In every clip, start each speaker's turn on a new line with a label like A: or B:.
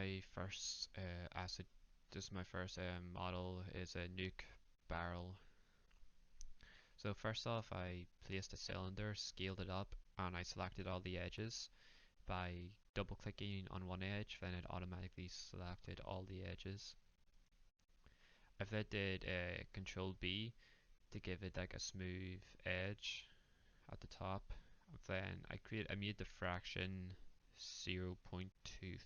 A: I first acid this is my first model is a nuke barrel. So first off, I placed a cylinder, scaled it up, and I selected all the edges by double clicking on one edge. Then it automatically selected all the edges. I then did Control B to give it like a smooth edge at the top. Then I made the fraction 0.25.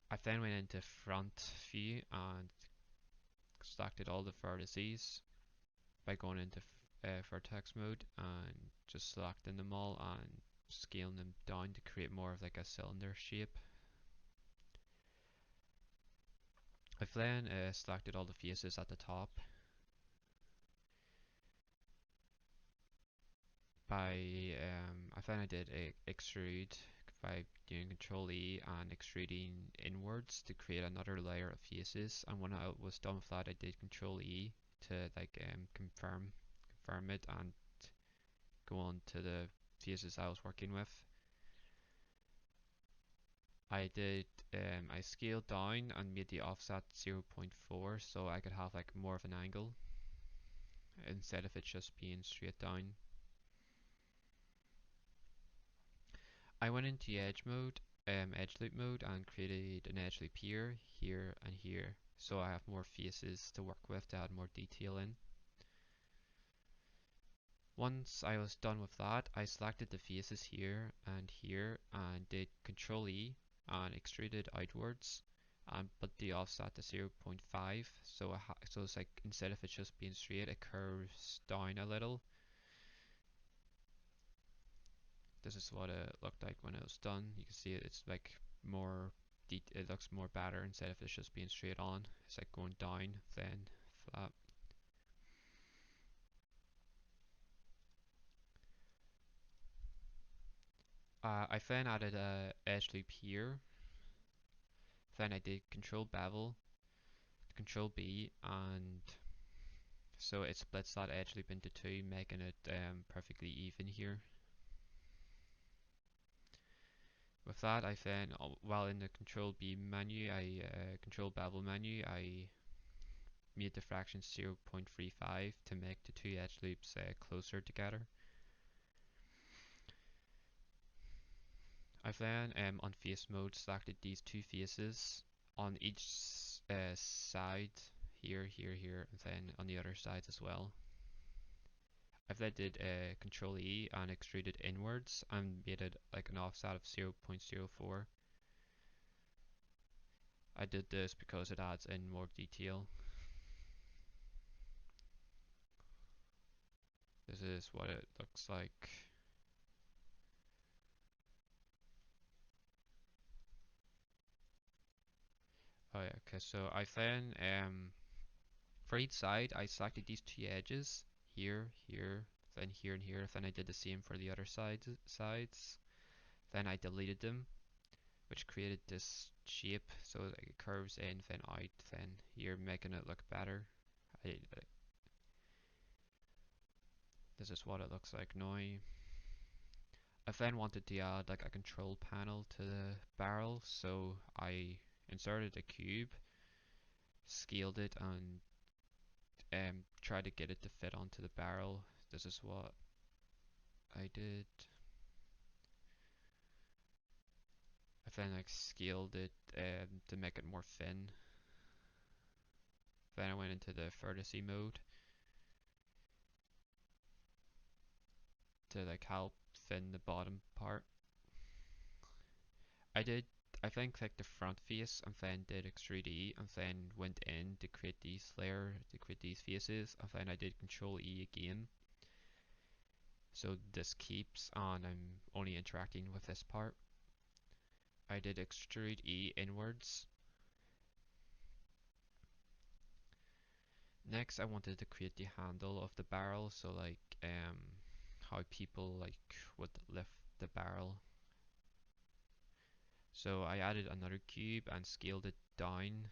A: I then went into front view and selected all the vertices by going into vertex mode and just selecting them all and scaling them down to create more of like a cylinder shape. I've then selected all the faces at the top by I did a extrude by doing Control E and extruding inwards to create another layer of faces. And when I was done with that, I did Control E to like confirm it and go on to the faces I was working with. I scaled down and made the offset 0.4 so I could have like more of an angle instead of it just being straight down. I went into edge mode, edge loop mode, and created an edge loop here, here, and here, so I have more faces to work with to add more detail in. Once I was done with that, I selected the faces here and did Control E and extruded outwards and put the offset to 0.5 so it's like instead of it just being straight, it curves down a little. This is what it looked like when it was done. You can see it's like more it looks more better instead of it's just being straight on. It's like going down then flat. I then added a edge loop here. Then I did Control Bevel, Control B, and so it splits that edge loop into two, making it perfectly even here. With that, I then, while in the Control B menu, Control Bevel menu, I made the fraction 0.35 to make the two edge loops closer together. I've then on face mode selected these two faces on each side, here, here, here, and then on the other sides as well. I've then did Control E and extruded inwards and made it like an offset of 0.04. I did this because it adds in more detail. This is what it looks like. Oh yeah, okay, so I then for each side I selected these two edges here, here, then here and here. Then I did the same for the other sides. Then I deleted them, which created this shape so that it curves in then out then here, making it look better. This is what it looks like now. I then wanted to add like a control panel to the barrel, so I inserted a cube, scaled it, and tried to get it to fit onto the barrel. This is what I did. I then like scaled it to make it more thin. Then I went into the vertice mode to like help thin the bottom part. I did I think like the front face and then did extrude E and then went in to create these faces and then I did Control E again. So this keeps and I'm only interacting with this part. I did extrude E inwards. Next I wanted to create the handle of the barrel, so like how people like would lift the barrel. So I added another cube and scaled it down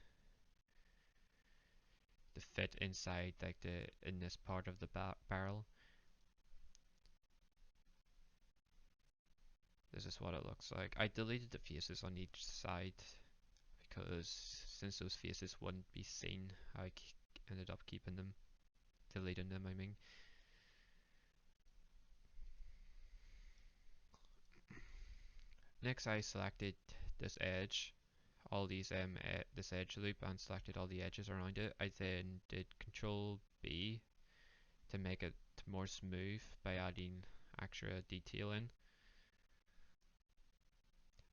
A: to fit inside like in this part of the barrel. this is what it looks like. I deleted the faces on each side because since those faces wouldn't be seen, I ended up keeping them, deleting them I mean. Next I selected this edge, all these this edge loop, and selected all the edges around it. I then did Control B to make it more smooth by adding extra detail in.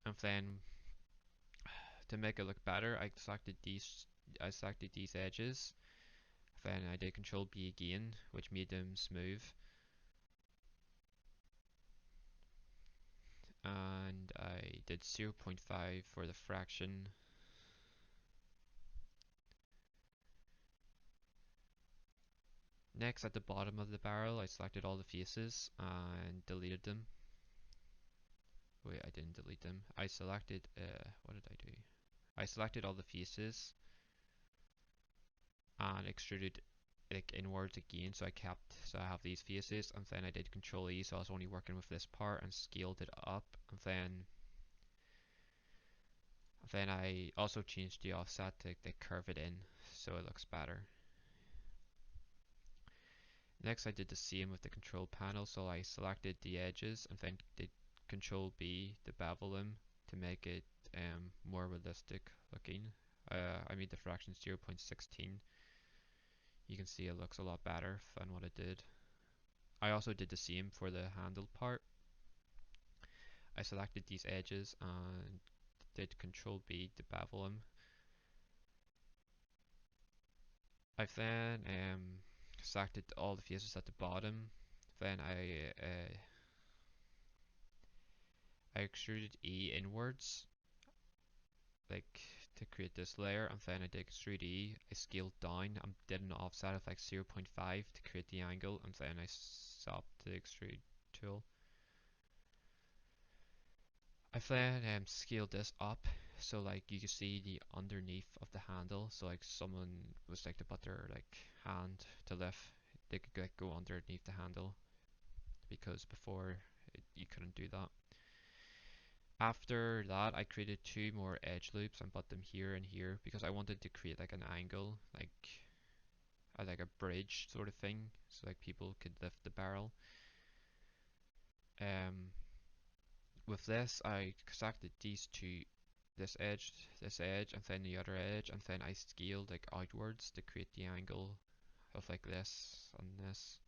A: And then to make it look better, I selected these edges. Then I did Control B again, which made them smooth. And I did 0.5 for the fraction. Next, at the bottom of the barrel, I selected all the faces and deleted them. Wait, I didn't delete them. I selected, what did I do? I selected all the faces and extruded like inwards again, so I have these faces, and then I did Control E, so I was only working with this part, and scaled it up, and then I also changed the offset to curve it in so it looks better. Next I did the same with the control panel, so I selected the edges and then did Control B to bevel them to make it more realistic looking. I made the fraction 0.16. You can see it looks a lot better than what it did. I also did the same for the handle part. I selected these edges and did Control B to bevel them. I've then selected all the faces at the bottom. Then I extruded E inwards, like to create this layer, and then I did extrude E. I scaled down and did an offset of like 0.5 to create the angle, and then I stopped the extrude tool. I then scaled this up so like you can see the underneath of the handle. So like someone was like to put their like hand to lift, they could like go underneath the handle because before you couldn't do that. After that, I created two more edge loops and put them here and here because I wanted to create like an angle, like a bridge sort of thing, so like people could lift the barrel. Um, with this, I selected these two, this edge, and then the other edge, and then I scaled like outwards to create the angle of like this and this.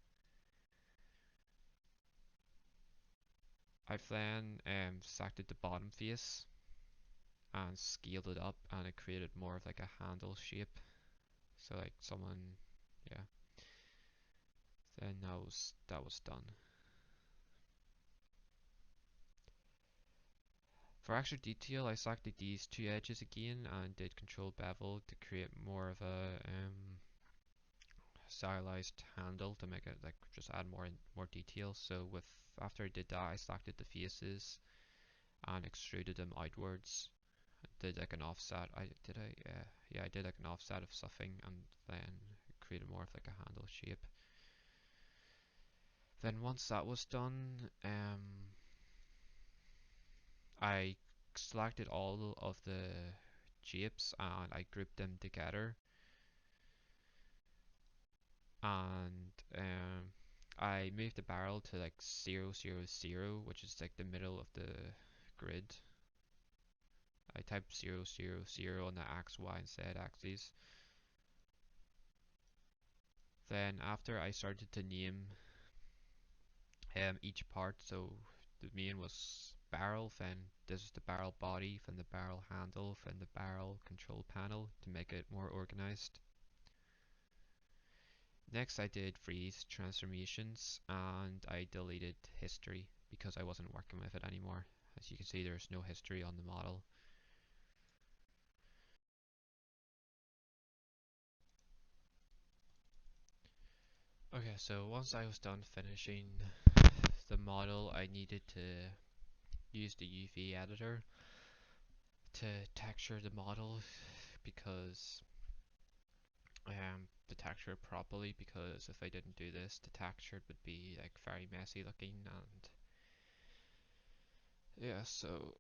A: I've then selected the bottom face and scaled it up, and it created more of like a handle shape. So like someone, yeah. Then that was done. For extra detail, I selected these two edges again and did Control Bevel to create more of a stylized handle to make it like just add more detail. So with after I did that, I selected the faces and extruded them outwards. Did like an offset. Yeah, I did like an offset of something and then created more of like a handle shape. Then once that was done, I selected all of the shapes and I grouped them together, and I moved the barrel to like 0, 0, 0, which is like the middle of the grid. I typed 0, 0, 0 on the X, Y, and Z axes. Then after I started to name each part, so the main was barrel, then this is the barrel body, then the barrel handle, then the barrel control panel to make it more organized. Next I did freeze transformations and I deleted history because I wasn't working with it anymore. As you can see, there's no history on the model. Okay, so once I was done finishing the model, I needed to use the UV editor to texture the model because the texture properly, because if I didn't do this, the texture would be like very messy looking, and Yeah, so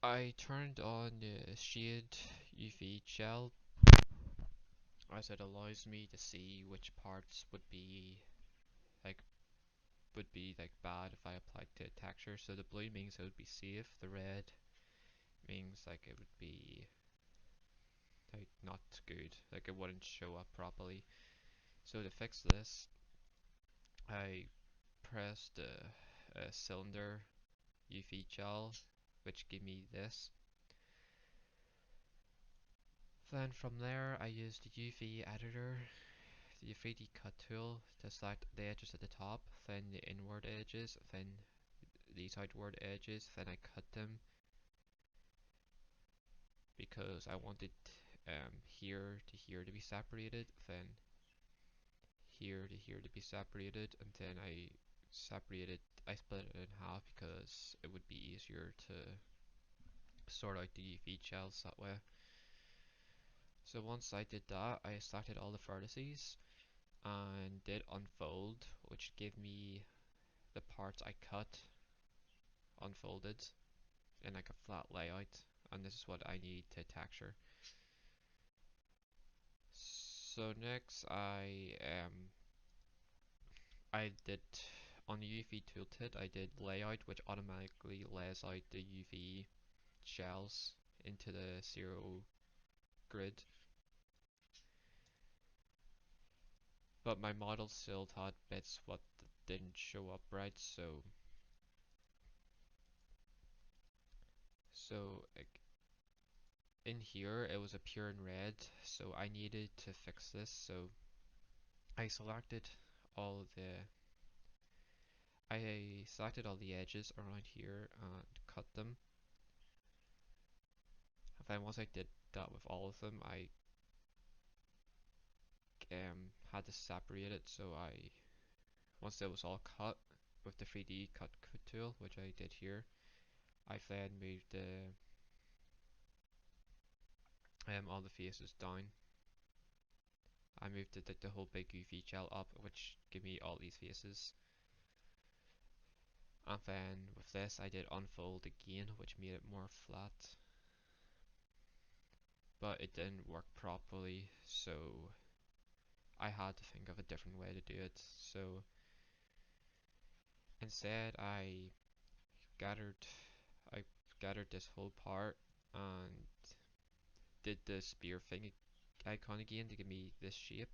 A: I turned on the shade UV gel as it allows me to see which parts like would be like bad if I applied to a texture. So the blue means it would be safe, the red means like it would be like not good, like it wouldn't show up properly. So to fix this, I pressed a cylinder UV gel, which gave me this. Then from there, I used the UV editor, the 3D cut tool to select the edges at the top, then the inward edges, then these outward edges. Then I cut them because I wanted here to here to be separated, then here to here to be separated, and then I split it in half because it would be easier to sort out the UV gels that way. So once I did that, I selected all the vertices and did unfold, which gave me the parts I cut unfolded in like a flat layout, and this is what I need to texture. So next I did on the UV tooltip I did layout, which automatically lays out the UV gels into the zero grid. But my model still had bits what didn't show up right, so like in here it was appearing red, so I needed to fix this. So I selected all the I selected all the edges around here and cut them. And then once I did that with all of them, I had to separate it. So once it was all cut with the 3D cut tool, which I did here, I then moved all the faces down. I moved the whole big UV gel up, which gave me all these faces. And then with this, I did unfold again, which made it more flat. But it didn't work properly, so I had to think of a different way to do it. So instead, gathered I gathered this whole part and did the spear thing icon again to give me this shape.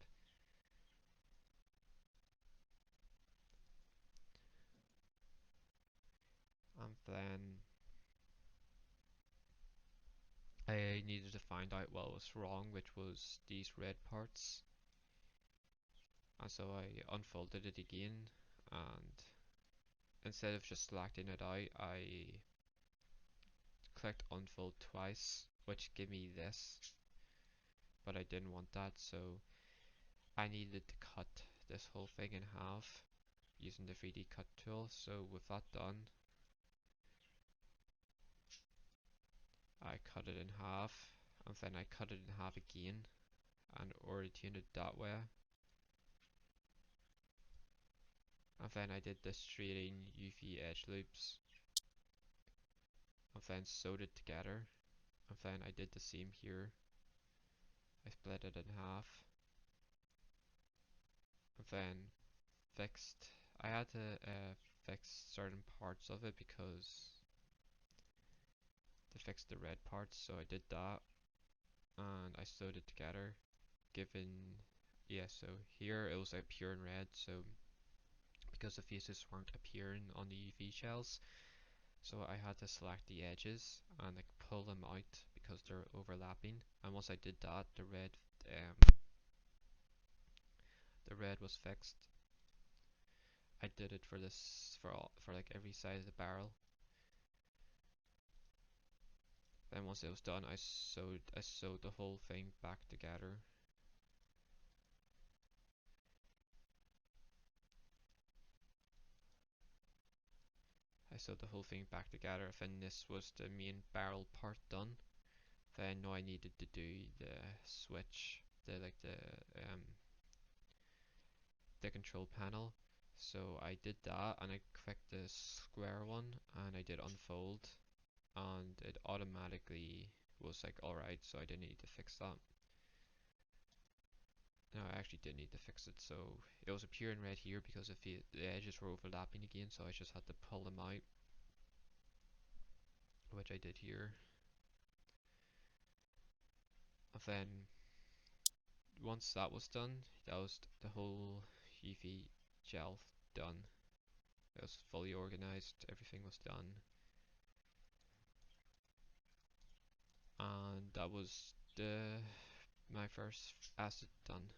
A: And then I needed to find out what was wrong, which was these red parts. And so I unfolded it again, and instead of just selecting it out, I clicked unfold twice, which gave me this, but I didn't want that, so I needed to cut this whole thing in half using the 3D cut tool. So with that done, I cut it in half, and then I cut it in half again and oriented it that way. And then I did the straighting UV edge loops, and then sewed it together. And then I did the same here. I split it in half, and then fixed. I had to fix certain parts of it because to fix the red parts, so I did that, and I sewed it together. Given, yeah, so here it was like pure and red, so because the faces weren't appearing on the UV shells, so I had to select the edges and like pull them out because they're overlapping. And once I did that, the red was fixed. I did it for this for like every side of the barrel. Then once it was done, I sewed the whole thing back together. I sewed the whole thing back together. Then this was the main barrel part done. Then now I needed to do the switch, the control panel. So I did that and I clicked the square one and I did unfold and it automatically was like alright, so I didn't need to fix that. No, I actually did need to fix it, so it was appearing red here because if the edges were overlapping again, so I just had to pull them out, which I did here. And then once that was done, that was the whole UV gel done. It was fully organized, everything was done, and that was my first asset done.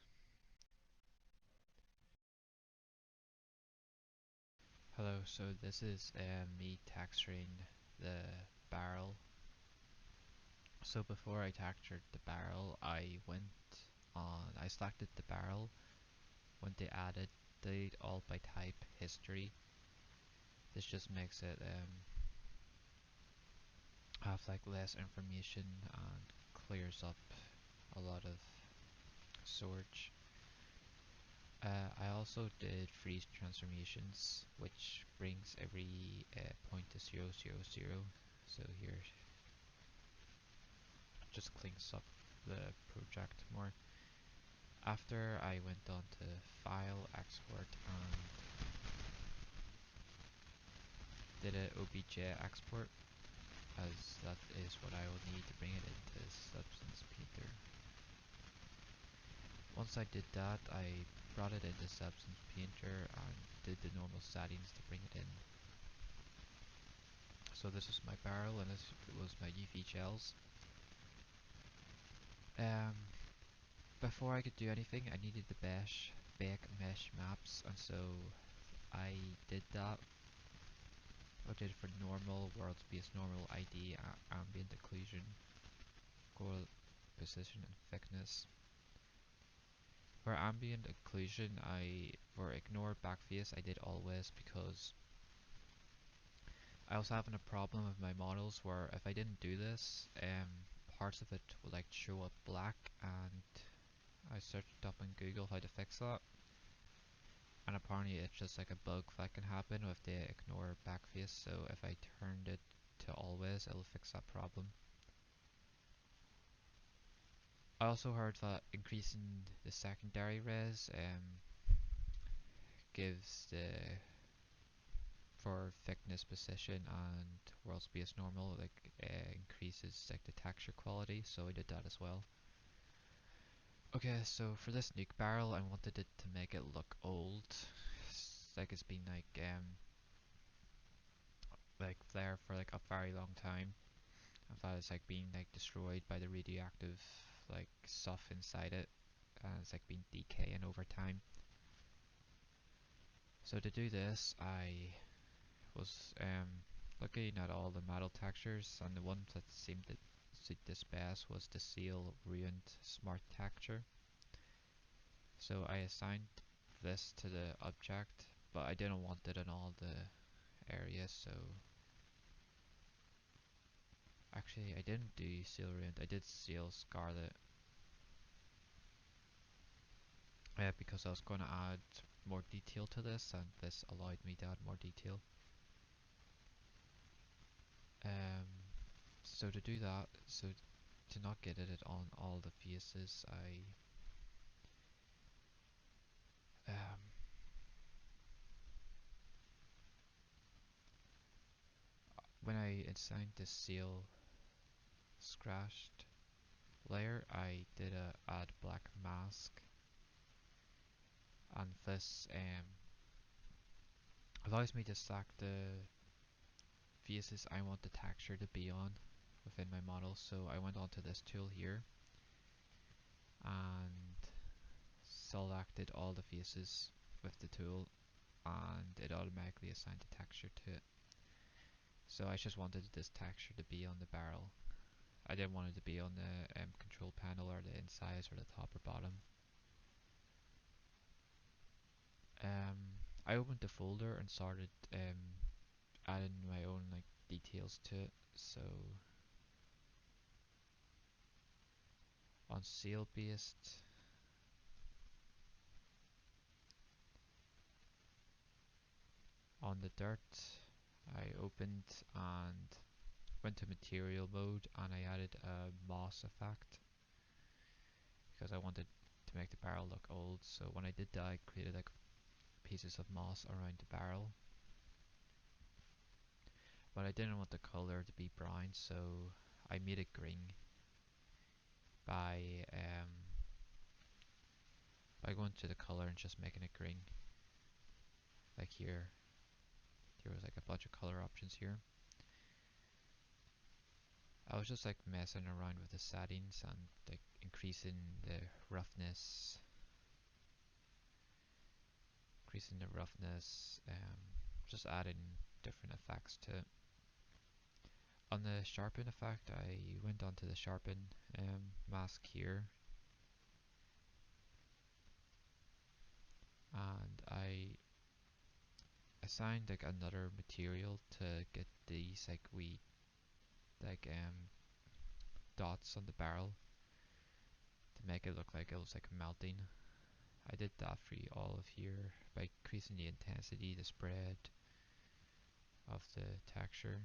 A: Hello, so this is me texturing the barrel. So before I textured the barrel, I selected the barrel, went to added, delete all by type history. This just makes it have like less information and clears up a lot of storage. I also did freeze transformations, which brings every point to 0, 0, 0. So here just cleans up the project more. After I went on to File, Export, and did an OBJ export, as that is what I will need to bring it into Substance Painter. Once I did that, I brought it into Substance Painter and did the normal settings to bring it in. So this is my barrel and this was my UV gels. Before I could do anything, I needed the bake mesh maps, and so I did that. I did it for normal, world space, normal ID, ambient occlusion, goal position, and thickness. For ambient occlusion, for ignore backface, I did always because I was having a problem with my models where if I didn't do this, parts of it would like show up black, and I searched up on Google how to fix that. And apparently it's just like a bug that can happen if they ignore backface, so if I turned it to always, it'll fix that problem. I also heard that increasing the secondary res gives the for thickness, position, and world space normal, like increases like the texture quality, so I did that as well. Okay, so for this nuke barrel, I wanted it to make it look old, like it's been like there for like a very long time. I thought it's like being like destroyed by the radioactive like stuff inside it, and it's like been decaying over time. So to do this, I was looking at all the metal textures, and the one that seemed to suit this best was the Seal Ruined Smart texture. So I assigned this to the object, but I didn't want it in all the areas, so actually I didn't do Seal Ruined, I did Seal Scarlet, because I was going to add more detail to this, and this allowed me to add more detail. Um, so to do that, so to not get it on all the faces, um, when I assigned the seal scratched layer, I did a add black mask, and this allows me to select the faces I want the texture to be on within my model. So I went onto this tool here and selected all the faces with the tool, and it automatically assigned a texture to it. So I just wanted this texture to be on the barrel. I didn't want it to be on the control panel or the insides or the top or bottom. I opened the folder and started adding my own like details to it. So on seal based, On the dirt, I opened and went to material mode and I added a moss effect because I wanted to make the barrel look old. So when I did that, I created like pieces of moss around the barrel. But I didn't want the color to be brown, so I made it green by going to the color and just making it green. Like here, there was like a bunch of color options here. I was just like messing around with the settings and like increasing the roughness, just adding different effects to it. On the sharpen effect, I went onto the sharpen mask here, and I assigned like another material to get these like wee like dots on the barrel to make it look like it was like melting. I did that for all of here by increasing the intensity, the spread of the texture.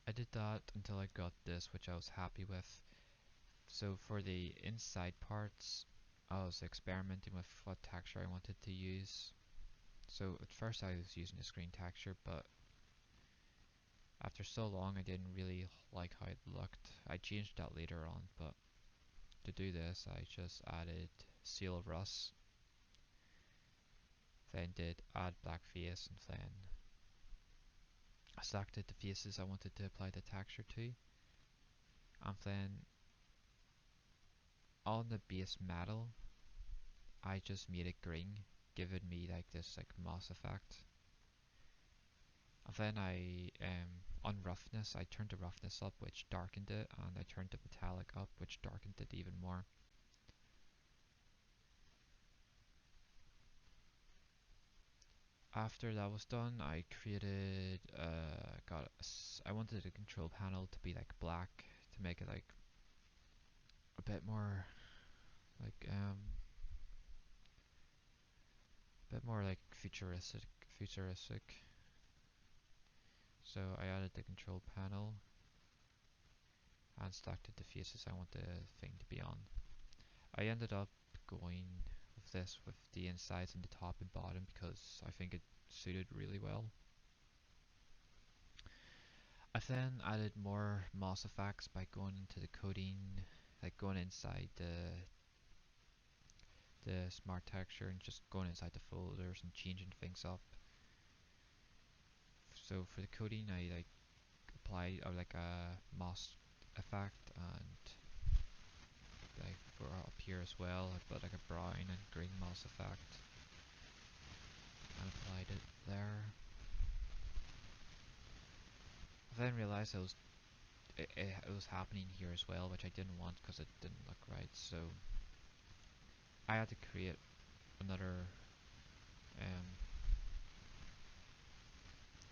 A: I did that until I got this, which I was happy with. So for the inside parts, I was experimenting with what texture I wanted to use. So at first I was using a screen texture, but after so long I didn't really like how it looked. I changed that later on, but to do this I just added Seal of Rust, then did add black face, and then I selected the faces I wanted to apply the texture to, and then on the base metal I just made it green, giving me like this like moss effect. And then on roughness, I turned the roughness up, which darkened it, and I turned the metallic up, which darkened it even more. After that was done, I created, I wanted the control panel to be like black to make it like a bit more like futuristic. So I added the control panel and selected the faces I want the thing to be on. I ended up going with this with the insides and the top and bottom because I think it suited really well. I then added more moss effects by going into the coding, like going inside the smart texture and just going inside the folders and changing things up. So for the coding, I like applied like a moss effect, and like for up here as well, I put like a brown and green moss effect and applied it there. I then realized it was happening here as well, which I didn't want because it didn't look right. So I had to create another um,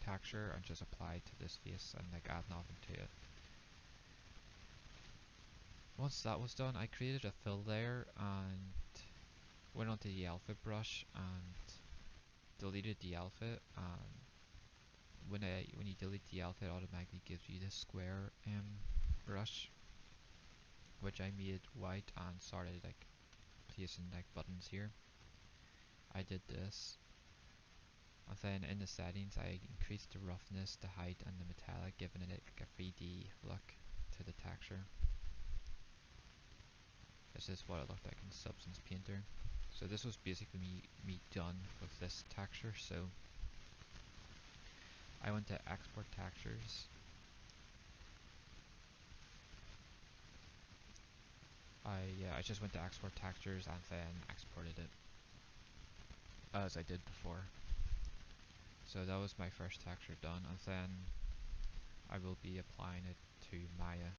A: texture and just apply it to this face and like add nothing to it. Once that was done, I created a fill layer and went onto the alpha brush and deleted the alpha. And when you delete the alpha, it automatically gives you this square brush, which I made white and started like placing like buttons here. I did this, and then in the settings I increased the roughness, the height, and the metallic, giving it like a 3D look to the texture. This is what it looked like in Substance Painter. So this was basically me done with this texture. So I went to export textures. I just went to export textures and then exported it as I did before. So that was my first texture done, and then I will be applying it to Maya.